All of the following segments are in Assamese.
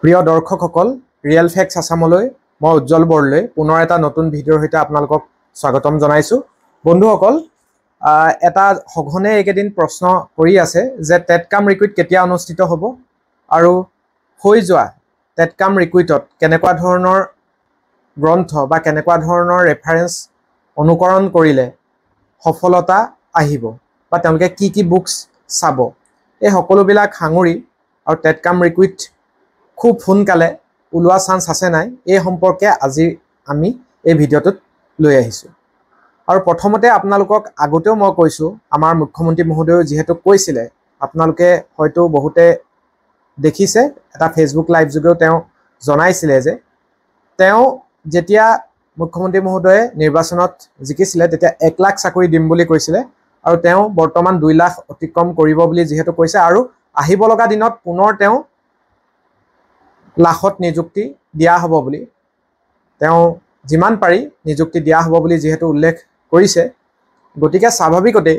প্ৰিয় দৰ্শকসকল ৰিয়েল ফেক্টছ আসামলৈ মই উজ্জ্বল বৰলৈ পুনৰ এটা নতুন ভিডিঅ'ৰ সৈতে আপোনালোকক স্বাগতম জনাইছোঁ। বন্ধুসকল এটা সঘনে এইকেইদিন প্ৰশ্ন কৰি আছে যে টেটকাম ৰিকুইট কেতিয়া অনুষ্ঠিত হ'ব আৰু হৈ যোৱা টেটকাম ৰিকুইটত কেনেকুৱা ধৰণৰ গ্ৰন্থ বা কেনেকুৱা ধৰণৰ ৰেফাৰেন্স অনুকৰণ কৰিলে সফলতা আহিব বা তেওঁলোকে কি বুকছ চাব, এই সকলোবিলাক সাঙুৰি আৰু টেটকাম ৰিকুইট খুব সোনকালে ওলোৱা চান্স আছে নাই এই সম্পৰ্কে আজি আমি এই ভিডিঅ'টোত লৈ আহিছোঁ। আৰু প্ৰথমতে আপোনালোকক আগতেও মই কৈছোঁ, আমাৰ মুখ্যমন্ত্ৰী মহোদয়েও যিহেতু কৈছিলে, আপোনালোকে হয়তো বহুতে দেখিছে, এটা ফেচবুক লাইভ যোগেও তেওঁ জনাইছিলে যে তেওঁ যেতিয়া মুখ্যমন্ত্ৰী মহোদয়ে নিৰ্বাচনত জিকিছিলে তেতিয়া 1 লাখ চাকৰি দিম বুলি কৈছিলে আৰু তেওঁ বৰ্তমান 2 লাখ অতিক্ৰম কৰিব বুলি যিহেতু কৈছে আৰু আহিব লগা দিনত পুনৰ তেওঁ লাখত নিযুক্তি দিয়া হ'ব বুলি, তেওঁ যিমান পাৰি নিযুক্তি দিয়া হ'ব বুলি যিহেতু উল্লেখ কৰিছে, গতিকে স্বাভাৱিকতে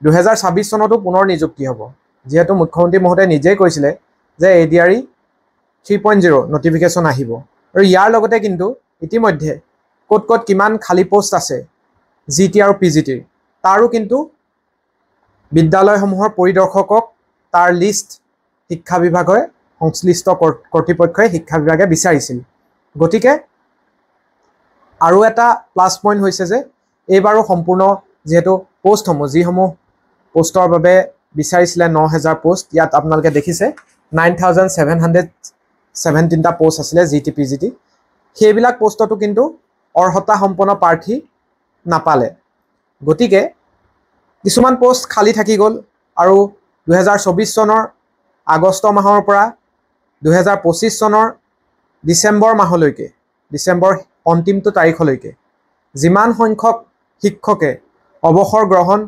2026 চনতো পুনৰ নিযুক্তি হ'ব, যিহেতু মুখ্যমন্ত্ৰী মহোদয়ে নিজেই কৈছিলে যে ADRE 3.0 নটিফিকেশ্যন আহিব। আৰু ইয়াৰ লগতে কিন্তু ইতিমধ্যে ক'ত কিমান খালী পোষ্ট আছে GT আৰু PGT তাৰো কিন্তু বিদ্যালয়সমূহৰ পৰিদৰ্শকক তাৰ লিষ্ট শিক্ষা বিভাগৰ সংশ্লিষ্ট কৰ্তৃপক্ষই শিক্ষা বিভাগে বিচাৰিছিল। গতিকে আৰু এটা প্লাছ পইণ্ট হৈছে যে এইবাৰো সম্পূৰ্ণ যিহেতু পোষ্টসমূহ যিসমূহ পোষ্টৰ বাবে বিচাৰিছিলে 9000 পোষ্ট, ইয়াত আপোনালোকে দেখিছে 9717টা পোষ্ট আছিলে GT PGT, সেইবিলাক পোষ্টতো কিন্তু অৰ্হতা সম্পন্ন প্ৰাৰ্থী নাপালে। গতিকে কিছুমান পোষ্ট খালী থাকি গ'ল আৰু 2024 চনৰ আগষ্ট মাহৰ পৰা 2025 চনৰ ডিচেম্বৰ মাহলৈকে, ডিচেম্বৰ অন্তিমটো তাৰিখলৈকে যিমান সংখ্যক শিক্ষকে অৱসৰ গ্ৰহণ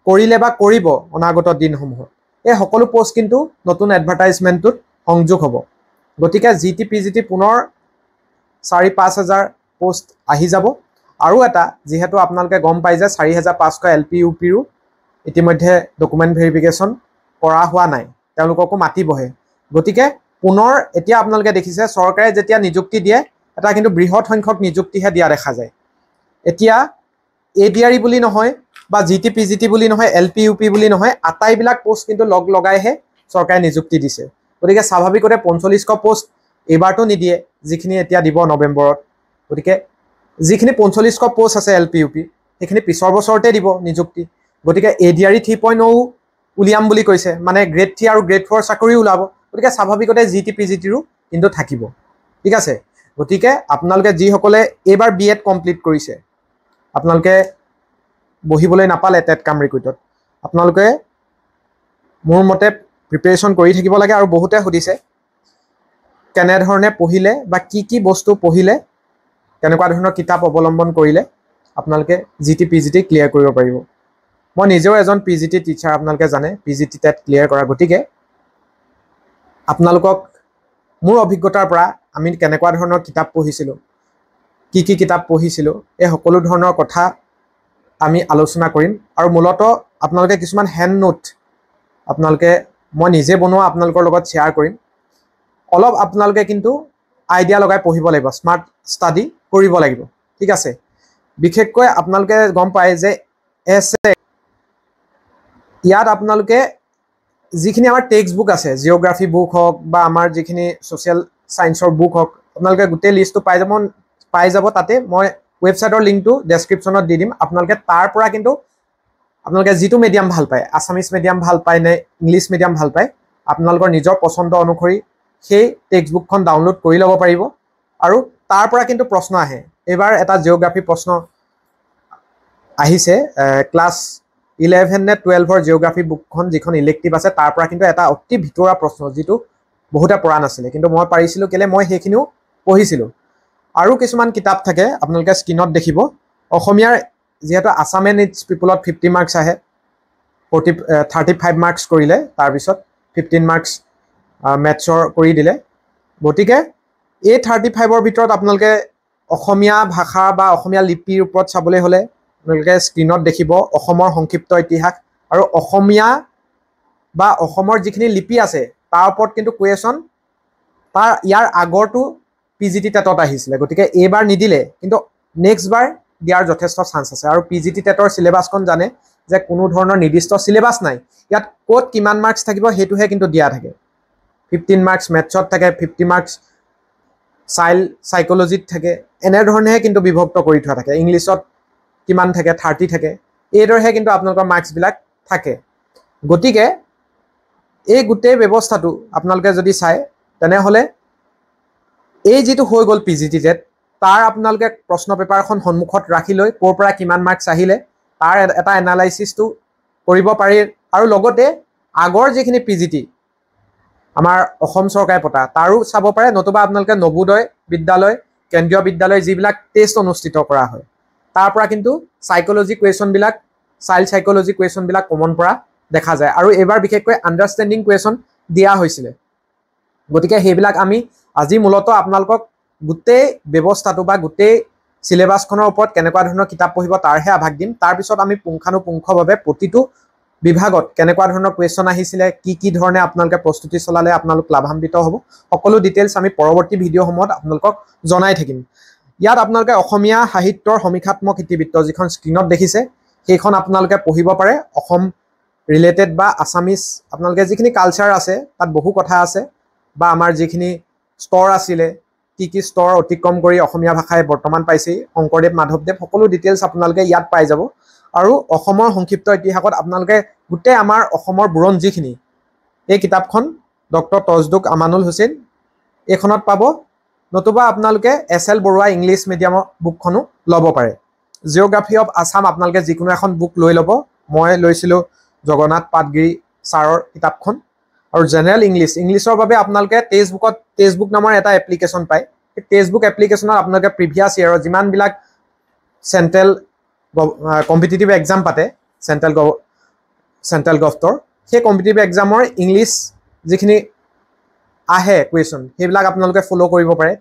কৰিলে বা কৰিব অনাগত দিনসমূহত, এই সকলো পোষ্ট কিন্তু নতুন এডভাৰটাইজমেণ্টটোত সংযোগ হ'ব। গতিকে GT PGT পুনৰ 4-5 হাজাৰ পোষ্ট আহি যাব। আৰু এটা যিহেতু আপোনালোকে গম পাই যে 4500 LP UPৰো ইতিমধ্যে ডকুমেণ্ট ভেৰিফিকেশ্যন কৰা হোৱা নাই, তেওঁলোককো মাতিবহে। গতিকে পুনৰ এতিয়া আপোনালোকে দেখিছে চৰকাৰে যেতিয়া নিযুক্তি দিয়ে এটা কিন্তু বৃহৎ সংখ্যক নিযুক্তিহে দিয়া দেখা যায়। এতিয়া ADRE বুলি নহয় বা GT PGT বুলি নহয়, LP UP বুলি নহয়, আটাইবিলাক পোষ্ট কিন্তু লগাইহে চৰকাৰে নিযুক্তি দিছে। গতিকে স্বাভাৱিকতে 4500 পোষ্ট এইবাৰতো নিদিয়ে, যিখিনি এতিয়া দিব নৱেম্বৰত। গতিকে যিখিনি 4500 পোষ্ট আছে LP UP সেইখিনি পিছৰ বছৰতে দিব নিযুক্তি। গতিকে ADRE 3.0 উলিয়াম বুলি কৈছে, মানে গ্ৰেড 3 আৰু গ্ৰেড 4 চাকৰি ওলাব। গতিকে স্বাভাৱিকতে GT PGTৰো কিন্তু থাকিব, ঠিক আছে। গতিকে আপোনালোকে যিসকলে এইবাৰ BEd কমপ্লিট কৰিছে, আপোনালোকে বহিবলৈ নাপালে টেটকাম ৰিকুইটত, আপোনালোকে মোৰ মতে প্ৰিপেৰেশ্যন কৰি থাকিব লাগে। আৰু বহুতে সুধিছে কেনেধৰণে পঢ়িলে বা কি বস্তু পঢ়িলে, কেনেকুৱা ধৰণৰ কিতাপ অৱলম্বন কৰিলে আপোনালোকে GT PGT ক্লিয়াৰ কৰিব পাৰিব। মই নিজেও এজন PGT টিচাৰ, আপোনালোকে জানে PGT টেট ক্লিয়াৰ কৰা। গতিকে আপোনালোকক মোৰ অভিজ্ঞতাৰ পৰা আমি কেনেকুৱা ধৰণৰ কিতাপ পঢ়িছিলোঁ, কি কিতাপ পঢ়িছিলোঁ, এই সকলো ধৰণৰ কথা আমি আলোচনা কৰিম। আৰু মূলতঃ আপোনালোকে কিছুমান হেণ্ড নোট আপোনালোকে মই নিজে বনোৱা আপোনালোকৰ লগত শ্বেয়াৰ কৰিম। অলপ আপোনালোকে কিন্তু আইডিয়া লগাই পঢ়িব লাগিব, স্মাৰ্ট ষ্টাডি কৰিব লাগিব, ঠিক আছে। বিশেষকৈ আপোনালোকে গম পায় যে ইয়াত আপোনালোকে যিখিনি আমাৰ টেক্সট বুক আছে, জিঅ'গ্ৰাফী বুক হওক বা আমাৰ যিখিনি ছ'চিয়েল ছায়েন্সৰ বুক হওক, আপোনালোকে গোটেই লিষ্টটো পাই যাব তাতে। মই ৱেবছাইটৰ লিংকটো ডেছক্ৰিপশ্যনত দি দিম। আপোনালোকে তাৰ পৰা কিন্তু আপোনালোকে যিটো মিডিয়াম ভাল পায়, আছামিজ মিডিয়াম ভাল পায় নে ইংলিছ মিডিয়াম ভাল পায়, আপোনালোকৰ নিজৰ পচন্দ অনুসৰি সেই টেক্সট বুকখন ডাউনলোড কৰি ল'ব পাৰিব। আৰু তাৰ পৰা কিন্তু প্ৰশ্ন আহে। এইবাৰ এটা জিঅ'গ্ৰাফী প্ৰশ্ন আহিছে, ক্লাছ 11 নে 12ৰ জিঅ'গ্ৰাফী বুকখন যিখন ইলেক্টিভ আছে তাৰ পৰা কিন্তু এটা অতি ভিতৰুৱা প্ৰশ্ন, যিটো বহুতে পৰা নাছিলে, কিন্তু মই পাৰিছিলোঁ কেলৈ, মই সেইখিনিও পঢ়িছিলোঁ। আৰু কিছুমান কিতাপ থাকে আপোনালোকে স্ক্ৰীণত দেখিব। অসমীয়াৰ যিহেতু আছাম এণ্ড ইটছ পিপলত 50 মাৰ্কছ আহে, 35 মাৰ্কছ কৰিলে, তাৰপিছত 15 মাৰ্কছ মেথছৰ কৰি দিলে। গতিকে এই 35ৰ ভিতৰত আপোনালোকে অসমীয়া ভাষা বা অসমীয়া লিপিৰ ওপৰত চাবলৈ হ'লে আপোনালোকে স্ক্ৰীণত দেখিব অসমৰ সংক্ষিপ্ত ইতিহাস আৰু অসমীয়া বা অসমৰ যিখিনি লিপি আছে তাৰ ওপৰত কিন্তু কুৱেশ্যন তাৰ ইয়াৰ আগৰটো PGT টেটত আহিছিলে, গতিকে এইবাৰ নিদিলে, কিন্তু নেক্সট বাৰ দিয়াৰ যথেষ্ট চান্স আছে। আৰু PGT টেটৰ চিলেবাছখন জানে যে কোনো ধৰণৰ নিৰ্দিষ্ট চিলেবাছ নাই, ইয়াত ক'ত কিমান মাৰ্কছ থাকিব সেইটোহে কিন্তু দিয়া থাকে। 15 মাৰ্কছ মেথছত থাকে, 50 মাৰ্কছ চাইল্ড সাইকোলজিত থাকে, এনেধৰণেহে কিন্তু বিভক্ত কৰি থোৱা থাকে। ইংলিছত কিমান থাকে, 30 থাকে, এইদৰেহে কিন্তু আপোনালোকৰ মাৰ্কছবিলাক থাকে। গতিকে এই গোটেই ব্যৱস্থাটো আপোনালোকে যদি চায় তেনেহ'লে এই যিটো হৈ গ'ল PGT টেট, তাৰ আপোনালোকে প্ৰশ্ন পেপাৰখন সন্মুখত ৰাখি লৈ ক'ৰ পৰা কিমান মাৰ্কছ আহিলে তাৰ এটা এনালাইচিছটো কৰিব পাৰি। আৰু লগতে আগৰ যিখিনি PGT আমাৰ অসম চৰকাৰে পতা তাৰো চাব পাৰে, নতুবা আপোনালোকে নবোদয় বিদ্যালয়, কেন্দ্ৰীয় বিদ্যালয় যিবিলাক টেষ্ট অনুষ্ঠিত কৰা হয় তাৰ পৰা কিন্তু সাইকোলজি কুৱেশ্যনবিলাক, চাইল্ড সাইকোলজি কুৱেশ্যনবিলাক কমন পৰা দেখা যায়। আৰু এইবাৰ বিশেষকৈ আণ্ডাৰষ্টেণ্ডিং কুৱেশ্যন দিয়া হৈছিলে। গতিকে সেইবিলাক আমি আজি মূলতঃ আপোনালোকক গোটেই ব্যৱস্থাটো বা গোটেই চিলেবাছখনৰ ওপৰত কেনেকুৱা ধৰণৰ কিতাপ পঢ়িব তাৰহে আভাস দিম। তাৰপিছত আমি পুংখানুপুংখভাৱে প্ৰতিটো বিভাগত কেনেকুৱা ধৰণৰ কুৱেশ্যন আহিছিলে, কি ধৰণে আপোনালোকে প্ৰস্তুতি চলালে আপোনালোক লাভান্বিত হ'ব, সকলো ডিটেইলছ আমি পৰৱৰ্তী ভিডিঅ'সমূহত আপোনালোকক জনাই থাকিম। ইয়াত আপোনালোকে অসমীয়া সাহিত্যৰ সমীক্ষাত্মক ইতিবৃত্ত যিখন স্ক্ৰীনত দেখিছে সেইখন আপোনালোকে পঢ়িব পাৰে। অসম ৰিলেটেড বা আছামিজ আপোনালোকে যিখিনি কালচাৰ আছে তাত বহু কথা আছে, বা আমাৰ যিখিনি স্তৰ আছিলে, কি স্তৰ অতিক্ৰম কৰি অসমীয়া ভাষাই বৰ্তমান পাইছেই, শংকৰদেৱ মাধৱদেৱ, সকলো ডিটেইলছ আপোনালোকে ইয়াত পাই যাব। আৰু অসমৰ সংক্ষিপ্ত ইতিহাসত আপোনালোকে গোটেই আমাৰ অসমৰ বুৰঞ্জীখিনি, এই কিতাপখন ডক্টৰ তজদুক আমানুল হুছেইন এইখনত পাব, নতুবা আপোনালোকে SL বৰুৱা ইংলিছ মিডিয়ামৰ বুকখনো ল'ব পাৰে। জিঅ'গ্ৰাফি অফ আছাম আপোনালোকে যিকোনো এখন বুক লৈ ল'ব। মই লৈছিলোঁ জগন্নাথ পাটগিৰি ছাৰৰ কিতাপখন। আৰু জেনেৰেল ইংলিছৰ বাবে আপোনালোকে টেক্সটবুক নামৰ এটা এপ্লিকেশ্যন পায়। সেই টেক্সটবুক এপ্লিকেশ্যনত আপোনালোকে প্ৰিভিয়াছ ইয়েৰৰ যিমানবিলাক চেণ্ট্ৰেল কম্পিটিটিভ এক্সাম পাতে চেণ্ট্ৰেল গভৰ্ণমেণ্টৰ, সেই কম্পিটিটিভ এক্সামৰ ইংলিছ যিখিনি আহে কুৱেশ্যন সেইবিলাক আপোনালোকে ফ'ল' কৰিব পাৰে।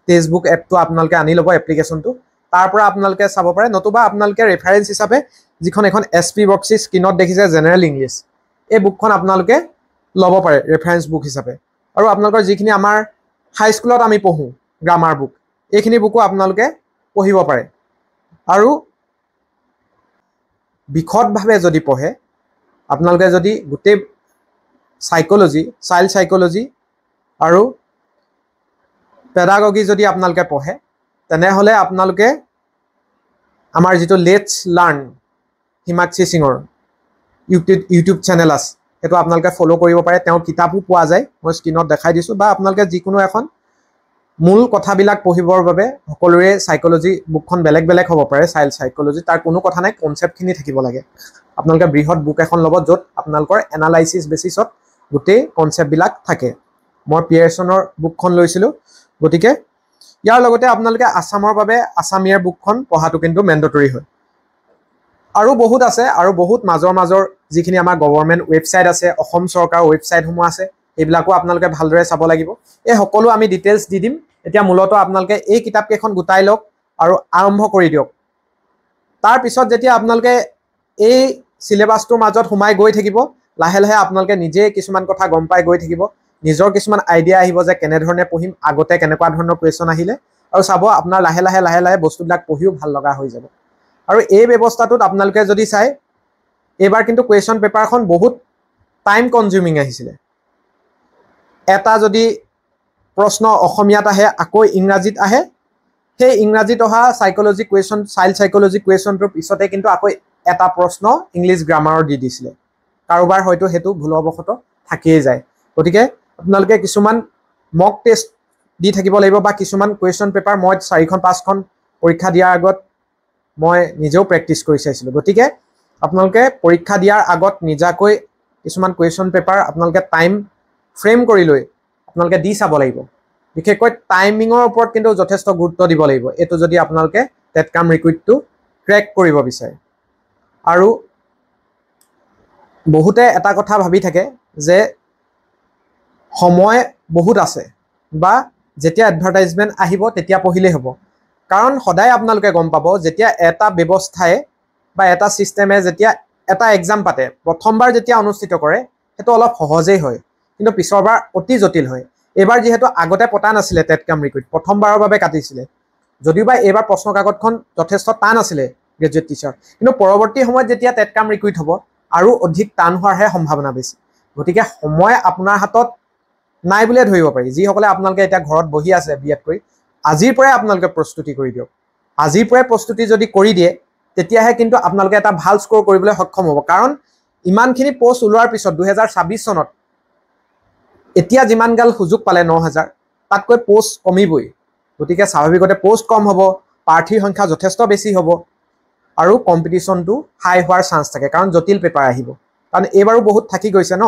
টেক্সটবুক এপটো আপোনালোকে আনি ল'ব, এপ্লিকেশ্যনটো তাৰ পৰা আপোনালোকে চাব পাৰে, নতুবা আপোনালোকে ৰেফাৰেঞ্চ হিচাপে যিখন এখন SP বক্সি স্ক্ৰীনত দেখিছে জেনেৰেল ইংলিছ, এই বুকখন আপোনালোকে ল'ব পাৰে ৰেফাৰেঞ্চ বুক হিচাপে। আৰু আপোনালোকৰ যিখিনি আমাৰ হাইস্কুলত আমি পঢ়োঁ গ্ৰামাৰ বুক, এইখিনি বুকো আপোনালোকে পঢ়িব পাৰে। আৰু বিশদভাৱে যদি পঢ়ে আপোনালোকে, যদি গোটেই সাইকোলজি, চাইল্ড সাইকোলজি আৰু পেডাগগি যদি আপোনালোকে পঢ়ে তেনেহ'লে আপোনালোকে আমাৰ যিটো লেটছ লাৰ্ণ হিমাক্ষী সিঙৰ ইউটিউব চেনেল আছে সেইটো আপোনালোকে ফ'ল' কৰিব পাৰে। তেওঁৰ কিতাপো পোৱা যায়, মই স্ক্ৰীনত দেখাই দিছোঁ। বা আপোনালোকে যিকোনো এখন মূল কথাবিলাক পঢ়িবৰ বাবে সকলোৰে সাইকোলজি বুকখন বেলেগ বেলেগ হ'ব পাৰে, চাইল্ড সাইকোলজি, তাৰ কোনো কথা নাই, কনচেপ্টখিনি থাকিব লাগে। আপোনালোকে বৃহৎ বুক এখন ল'ব য'ত আপোনালোকৰ এনালাইচিছ বেচিছত গোটেই কনচেপ্টবিলাক থাকে। মই পিয়েৰছনৰ বুকখন লৈছিলোঁ, গতিকে ইয়াৰ লগতে আপোনালোকে আছামৰ বাবে আছামিয়াৰ বুকখন পঢ়াটো কিন্তু মেণ্ডেটৰী হয়। আৰু বহুত আছে, আৰু বহুত মাজৰ যিখিনি আমাৰ গভৰ্ণমেণ্ট ৱেবছাইট আছে, অসম চৰকাৰৰ ৱেবছাইটসমূহ আছে, সেইবিলাকো আপোনালোকে ভালদৰে চাব লাগিব। এই সকলো আমি ডিটেইলছ দি দিম। এতিয়া মূলতঃ আপোনালোকে এই কিতাপকেইখন গোটাই লওক আৰু আৰম্ভ কৰি দিয়ক। তাৰপিছত যেতিয়া আপোনালোকে এই চিলেবাছটোৰ মাজত সোমাই গৈ থাকিব, লাহে লাহে আপোনালোকে নিজে কিছুমান কথা গম পাই গৈ থাকিব, নিজৰ কিছুমান আইডিয়া আহিব যে কেনেধৰণে পঢ়িম, আগতে কেনেকুৱা ধৰণৰ কুৱেশ্যন আহিলে, আৰু চাব আপোনাৰ লাহে লাহে বস্তুবিলাক পঢ়িও ভাল লগা হৈ যাব। আৰু এই ব্যৱস্থাটোত আপোনালোকে যদি চায়, এইবাৰ কিন্তু কুৱেশ্যন পেপাৰখন বহুত টাইম কনজিউমিং আহিছিলে। এটা যদি প্ৰশ্ন অসমীয়াত আহে আকৌ ইংৰাজীত আহে, সেই ইংৰাজীত অহা সাইকোলজি কুৱেশ্যন, চাইল্ড সাইকোলজি কুৱেশ্যনটোৰ পিছতে কিন্তু আকৌ এটা প্ৰশ্ন ইংলিছ গ্ৰামাৰৰ দি দিছিলে। কাৰোবাৰ হয়তো সেইটো ভুলবশতঃ থাকিয়েই যায়। গতিকে আপোনালোকে কিছুমান মক টেষ্ট দি থাকিব লাগিব, বা কিছুমান কুৱেশ্যন পেপাৰ মই 4-5খন পৰীক্ষা দিয়াৰ আগত মই নিজেও প্ৰেক্টিছ কৰি চাইছিলোঁ। গতিকে আপোনালোকে পৰীক্ষা দিয়াৰ আগত নিজাকৈ কিছুমান কুৱেশ্যন পেপাৰ আপোনালোকে টাইম ফ্ৰেম কৰি লৈ আপোনালোকে দি চাব লাগিব। বিশেষকৈ টাইমিঙৰ ওপৰত কিন্তু যথেষ্ট গুৰুত্ব দিব লাগিব, এইটো যদি আপোনালোকে টেটকাম ৰিক্ৰুইটটো ক্ৰেক কৰিব বিচাৰে। আৰু বহুতে এটা কথা ভাবি থাকে যে সময় বহুত আছে, বা যেতিয়া এডভাৰটাইজমেণ্ট আহিব তেতিয়া পঢ়িলেই হ'ব। কাৰণ সদায় আপোনালোকে গম পাব, যেতিয়া এটা ব্যৱস্থাই বা এটা ছিষ্টেমে যেতিয়া এটা এক্সাম পাতে, প্ৰথমবাৰ যেতিয়া অনুষ্ঠিত কৰে সেইটো অলপ সহজেই হয়, কিন্তু পিছৰবাৰ অতি জটিল হয়। এইবাৰ যেহেতু আগতে পতা নাছিলে টেট কাম ৰিকুইট, প্ৰথমবাৰৰ বাবে কাটিছিলে, যদিওবা এইবাৰ প্ৰশ্ন কাকতখন যথেষ্ট টান আছিলে গ্ৰেজুৱেট টিচাৰ, কিন্তু পৰৱৰ্তী সময়ত যেতিয়া টেট কাম ৰিকুইট হ'ব আৰু অধিক টান হোৱাৰহে সম্ভাৱনা বেছি। গতিকে সময় আপোনাৰ হাতত নাই বুলিয়ে ধৰিব পাৰি। যিসকলে আপোনালোকে এতিয়া ঘৰত বহি আছে বিএড কৰি, আজিৰ পৰাই আপোনালোকে প্ৰস্তুতি কৰি দিয়ক। আজিৰ পৰাই প্ৰস্তুতি যদি কৰি দিয়ে তেতিয়াহে কিন্তু আপোনালোকে এটা ভাল স্ক'ৰ কৰিবলৈ সক্ষম হ'ব। কাৰণ ইমানখিনি পোষ্ট ওলোৱাৰ পিছত 2026 চনত এতিয়া যিমানগাল সুযোগ পালে 9000, তাতকৈ পোষ্ট কমিবই। গতিকে স্বাভাৱিকতে পোষ্ট কম হ'ব, প্ৰাৰ্থীৰ সংখ্যা যথেষ্ট বেছি হ'ব আৰু কম্পিটিশ্যনটো হাই হোৱাৰ চান্স থাকে, কাৰণ জটিল পেপাৰ আহিব। কাৰণ এইবাৰো বহুত থাকি গৈছে ন।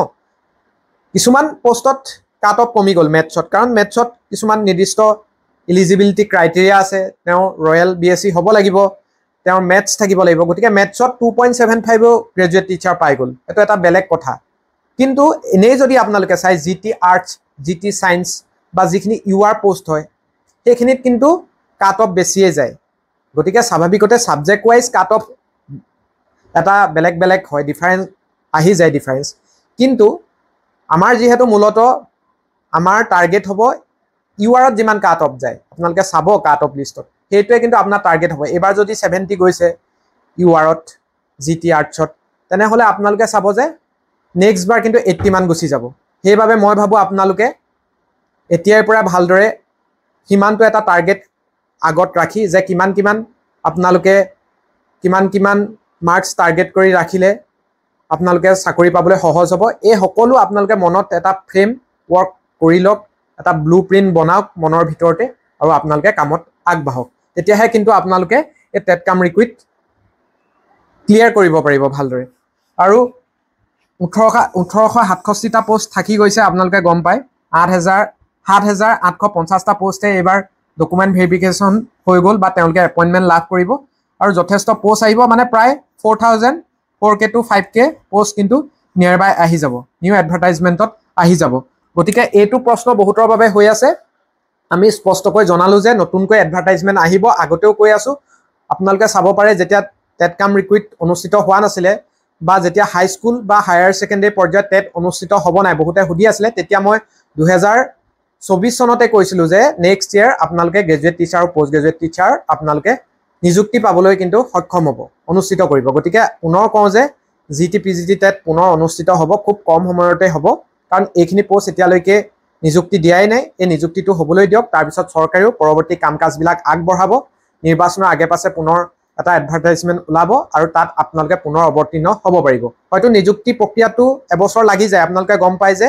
কিছুমান পোষ্টত কাট অফ কমি গ'ল মেথছত, কাৰণ মেথছত কিছুমান নিৰ্দিষ্ট ইলিজিবিলিটি ক্ৰাইটেৰিয়া আছে। তেওঁ ৰয়েল BSc হ'ব লাগিব, তেওঁৰ মেথছ থাকিব লাগিব। গতিকে মেথছত 2.75 গ্ৰেজুৱেট টিচাৰ পাই গ'ল, এইটো এটা বেলেগ কথা। কিন্তু এনেই যদি আপোনালোকে চাই GT আৰ্টছ, GT ছায়েন্স বা যিখিনি UR পোষ্ট হয় সেইখিনিত কিন্তু কাট অফ বেছিয়ে যায়। গতিকে স্বাভাৱিকতে ছাবজেক্ট ৱাইজ কাট অফ এটা বেলেগ বেলেগ হয়, ডিফাৰেঞ্চ আহি যায় ডিফাৰেঞ্চ। কিন্তু আমাৰ যিহেতু মূলতঃ আমাৰ টাৰ্গেট হ'ব URত যিমান কাট অফ যায়, আপোনালোকে চাব কাট অফ লিষ্টত, সেইটোৱে কিন্তু আপোনাৰ টাৰ্গেট হ'ব। এইবাৰ যদি 70 গৈছে URত, GT আৰ্টছত, তেনেহ'লে আপোনালোকে চাব যে নেক্সট বাৰ কিন্তু 80 মান গুচি যাব। সেইবাবে মই ভাবোঁ আপোনালোকে এতিয়াৰ পৰা ভালদৰে সিমানটো এটা টাৰ্গেট আগত ৰাখি যে কিমান আপোনালোকে কিমান মাৰ্কছ টাৰ্গেট কৰি ৰাখিলে আপোনালোকে চাকৰি পাবলৈ সহজ হ'ব। এই সকলো আপোনালোকে মনত এটা ফ্ৰেম ৱৰ্ক কৰি লওক, এটা ব্লু প্ৰিণ্ট বনাওক মনৰ ভিতৰতে, আৰু আপোনালোকে কামত আগবাঢ়ক। তেতিয়াহে কিন্তু আপোনালোকে এই টেট কাম ৰিকুইট ক্লিয়াৰ কৰিব পাৰিব ভালদৰে। আৰু 1867টা পোষ্ট থাকি গৈছে, আপোনালোকে গম পায়। 7,850টা পোষ্টে এইবাৰ ডকুমেণ্ট ভেৰিফিকেশ্যন হৈ গ'ল বা তেওঁলোকে এপইণ্টমেণ্ট লাভ কৰিব, আৰু যথেষ্ট পোষ্ট আহিব। মানে প্ৰায় 4,000 4K to 5K পোষ্ট কিন্তু নিয়াৰ বাই আহি যাব, নিউ এডভাৰটাইজমেণ্টত আহি যাব। গতিকে এইটো প্ৰশ্ন বহুতৰ বাবে হৈ আছে। আমি স্পষ্টকৈ জনালোঁ যে নতুনকৈ এডভাৰটাইজমেণ্ট আহিব। আগতেও কৈ আছোঁ, আপোনালোকে চাব পাৰে যেতিয়া টেট কাম ৰিকুইট অনুষ্ঠিত হোৱা নাছিলে বা যেতিয়া হাইস্কুল বা হায়াৰ ছেকেণ্ডেৰী পৰ্যায়ত টেট অনুষ্ঠিত হ'ব নাই বহুতে সুধি আছিলে, তেতিয়া মই 2024 চনতে কৈছিলোঁ যে নেক্সট ইয়েৰ আপোনালোকে গ্ৰেজুৱেট টিচাৰ আৰু পষ্ট গ্ৰেজুৱেট টিচাৰ আপোনালোকে নিযুক্তি পাবলৈ কিন্তু সক্ষম হ'ব, অনুষ্ঠিত কৰিব। গতিকে পুনৰ কওঁ যে GT PGT টেট পুনৰ অনুষ্ঠিত হ'ব, খুব কম সময়তে হ'ব। কাৰণ এইখিনি পোষ্ট এতিয়ালৈকে নিযুক্তি দিয়াই নাই, এই নিযুক্তিটো হ'বলৈ দিয়ক। তাৰপিছত চৰকাৰেও পৰৱৰ্তী কাম কাজবিলাক আগবঢ়াব, নিৰ্বাচনৰ আগে পাছে পুনৰ এটা এডভাৰটাইজমেণ্ট ওলাব, আৰু তাত আপোনালোকে পুনৰ অৱতীৰ্ণ হ'ব পাৰিব। হয়তো নিযুক্তি প্ৰক্ৰিয়াটো এবছৰ লাগি যায়। আপোনালোকে গম পায় যে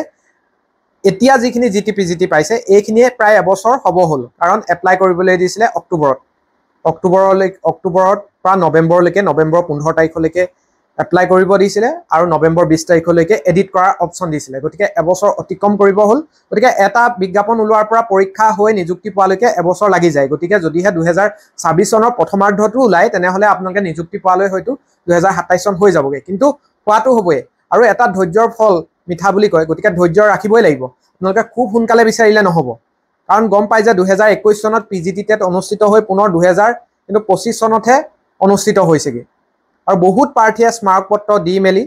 এতিয়া যিখিনি GT PGT পাইছে এইখিনিয়ে প্ৰায় এবছৰ হ'ব হ'ল, কাৰণ এপ্লাই কৰিবলৈ দিছিলে অক্টোবৰৰ পৰা নৱেম্বৰলৈকে, নৱেম্বৰৰ 15 তাৰিখলৈকে এপ্লাই কৰিব দিছিলে, আৰু নৱেম্বৰ 20 তাৰিখলৈকে এডিট কৰাৰ অপশ্যন দিছিলে। গতিকে এবছৰ অতিক্ৰম কৰিব হ'ল। গতিকে এটা বিজ্ঞাপন ওলোৱাৰ পৰা পৰীক্ষা হৈ নিযুক্তি পোৱালৈকে এবছৰ লাগি যায়। গতিকে যদিহে 2026 চনৰ প্ৰথমাৰ্ধটো ওলায়, তেনেহ'লে আপোনালোকে নিযুক্তি পোৱালৈ হয়তো 2027 চন হৈ যাবগৈ, কিন্তু হোৱাটো হ'বই। আৰু এটা ধৈৰ্যৰ ফল মিঠা বুলি কয়, গতিকে ধৈৰ্য ৰাখিবই লাগিব। আপোনালোকে খুব সোনকালে বিচাৰিলে নহ'ব, কাৰণ গম পাই যে 2021 চনত PGT টেট অনুষ্ঠিত হৈ পুনৰ 2025 চনতহে অনুষ্ঠিত হৈছেগৈ। আৰু বহুত প্ৰাৰ্থীয়ে স্মাৰকপত্ৰ দি মেলি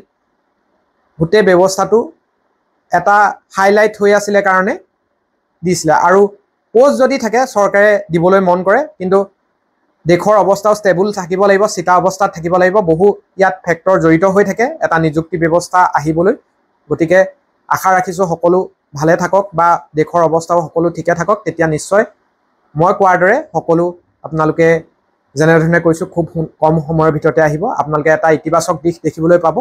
গোটেই ব্যৱস্থাটো এটা হাইলাইট হৈ আছিলে কাৰণে দিছিলে। আৰু পোষ্ট যদি থাকে চৰকাৰে দিবলৈ মন কৰে, কিন্তু দেশৰ অৱস্থাও ষ্টেবল থাকিব লাগিব, চিটা অৱস্থাত থাকিব লাগিব। বহু ইয়াত ফেক্টৰ জড়িত হৈ থাকে এটা নিযুক্তি ব্যৱস্থা আহিবলৈ। গতিকে আশা ৰাখিছোঁ সকলো ভালে থাকক বা দেশৰ অৱস্থাও সকলো ঠিকে থাকক, তেতিয়া নিশ্চয় মই কোৱাৰ দৰে সকলো আপোনালোকে যেনেধৰণে কৈছোঁ খুব কম সময়ৰ ভিতৰতে আহিব। আপোনালোকে এটা ইতিবাচক দিশ দেখিবলৈ পাব।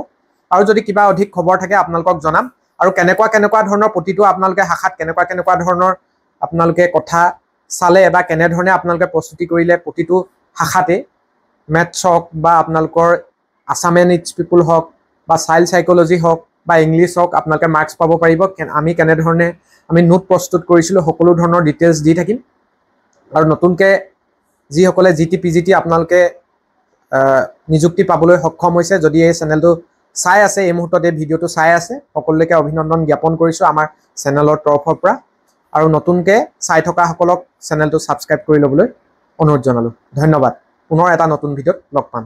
আৰু যদি কিবা অধিক খবৰ থাকে আপোনালোকক জনাম। আৰু কেনেকুৱা ধৰণৰ প্ৰতিটো আপোনালোকে শাখাত কেনেকুৱা ধৰণৰ আপোনালোকে কথা চালে বা কেনেধৰণে আপোনালোকে প্ৰস্তুতি কৰিলে প্ৰতিটো শাখাতে, মেথছ হওক বা আপোনালোকৰ আছাম এণ্ড ইটছ পিপুল হওক বা চাইল্ড সাইকোলজি হওক বা ইংলিছ হওক, আপোনালোকে মাৰ্কছ পাব পাৰিব। আমি কেনেধৰণে নোট প্ৰস্তুত কৰিছিলোঁ সকলো ধৰণৰ ডিটেইলছ দি থাকিম। আৰু নতুনকৈ যিসকলে GT PGT আপোনালোকে নিযুক্তি পাবলৈ সক্ষম হৈছে, যদি এই চেনেলটো চাই আছে, এই মুহূৰ্তত এই ভিডিঅ'টো চাই আছে, সকলোকে অভিনন্দন জ্ঞাপন কৰিছোঁ আমাৰ চেনেলৰ তৰফৰ পৰা। আৰু নতুনকৈ চাই থকাসকলক চেনেলটো ছাবস্ক্ৰাইব কৰি ল'বলৈ অনুৰোধ জনালোঁ। ধন্যবাদ। পুনৰ এটা নতুন ভিডিঅ'ত লগ পাম।